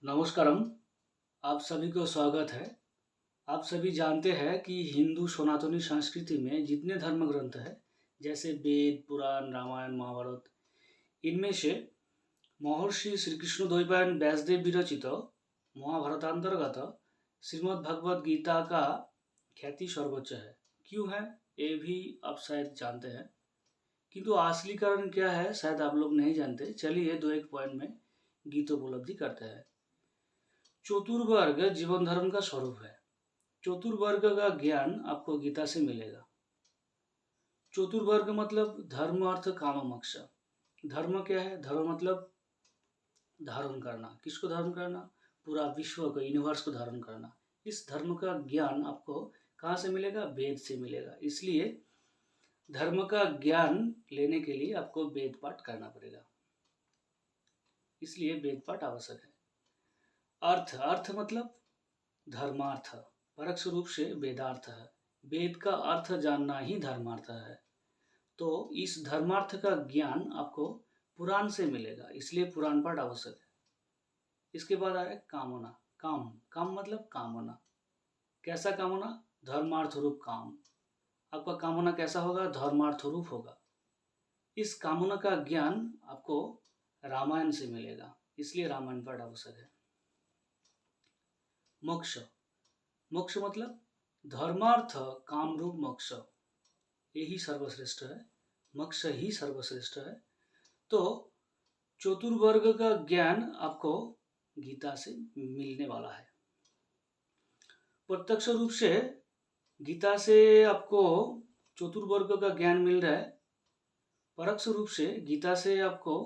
नमस्कारम। आप सभी को स्वागत है। आप सभी जानते हैं कि हिंदू सनातनी संस्कृति में जितने धर्म ग्रंथ हैं, जैसे वेद, पुराण, रामायण, महाभारत, इनमें से महर्षि श्री कृष्ण द्वैपायन व्यासदेव विरचित महाभारतांतर्गत श्रीमद् भगवद गीता का ख्याति सर्वोच्च है। क्यों है ये भी आप शायद जानते हैं, किंतु असली कारण क्या है शायद आप लोग नहीं जानते। चलिए दो एक पॉइंट में गीतोपलब्धि करते हैं। चतुर्वर्ग जीवन धर्म का स्वरूप है। चतुर्वर्ग का ज्ञान आपको गीता से मिलेगा। चतुर्वर्ग मतलब धर्म, अर्थ, काम, मोक्ष। धर्म क्या है? धर्म मतलब धारण करना। किसको धारण करना? पूरा विश्व को, यूनिवर्स को धारण करना। इस धर्म का ज्ञान आपको कहाँ से मिलेगा? वेद से मिलेगा। इसलिए धर्म का ज्ञान लेने के लिए आपको वेद पाठ करना पड़ेगा। इसलिए वेद पाठ आवश्यक है। अर्थ, अर्थ मतलब धर्मार्थ, परोक्ष रूप से वेदार्थ है। वेद का अर्थ जानना ही धर्मार्थ है। तो इस धर्मार्थ का ज्ञान आपको पुराण से मिलेगा, इसलिए पुराण पाठ आवश्यक है। इसके बाद आ रहा है कामना। काम, काम मतलब कामना। कैसा कामना? धर्मार्थ रूप काम। आपका कामना कैसा होगा? धर्मार्थ रूप होगा। इस कामना का ज्ञान आपको रामायण से मिलेगा, इसलिए रामायण पाठ आवश्यक है। मोक्ष, मोक्ष मतलब धर्मार्थ काम रूप मोक्ष, यही सर्वश्रेष्ठ है। मोक्ष ही सर्वश्रेष्ठ है। तो चतुर्वर्ग का ज्ञान आपको गीता से मिलने वाला है। प्रत्यक्ष रूप से गीता से आपको चतुर्वर्ग का ज्ञान मिल रहा है। परोक्ष रूप से गीता से आपको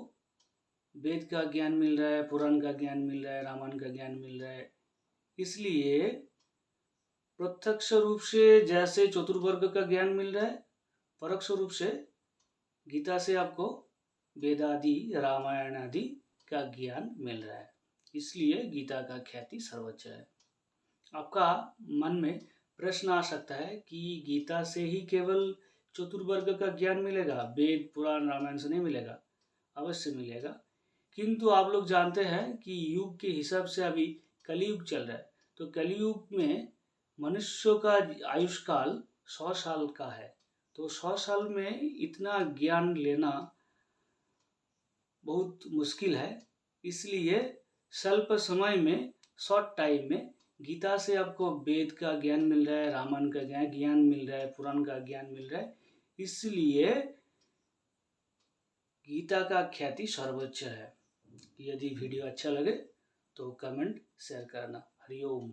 वेद का ज्ञान मिल रहा है, पुराण का ज्ञान मिल रहा है, रामायण का ज्ञान मिल रहा है। इसलिए प्रत्यक्ष रूप से जैसे चतुर्वर्ग का ज्ञान मिल रहा है, परोक्ष रूप से गीता से आपको वेद आदि, रामायण आदि का ज्ञान मिल रहा है। इसलिए गीता का ख्याति सर्वोच्च है। आपका मन में प्रश्न आ सकता है कि गीता से ही केवल चतुर्वर्ग का ज्ञान मिलेगा, वेद, पुराण, रामायण से नहीं मिलेगा? अवश्य मिलेगा, किंतु आप लोग जानते हैं कि युग के हिसाब से अभी कलयुग चल रहा है। तो कलयुग में मनुष्य का आयुष्काल 100 साल का है। तो 100 साल में इतना ज्ञान लेना बहुत मुश्किल है। इसलिए स्वल्प समय में, शॉर्ट टाइम में गीता से आपको वेद का ज्ञान मिल रहा है, रामायण का ज्ञान मिल रहा है, पुराण का ज्ञान मिल रहा है। इसलिए गीता का ख्याति सर्वोच्च है। यदि वीडियो अच्छा लगे तो कमेंट शेयर करना। हरिओम।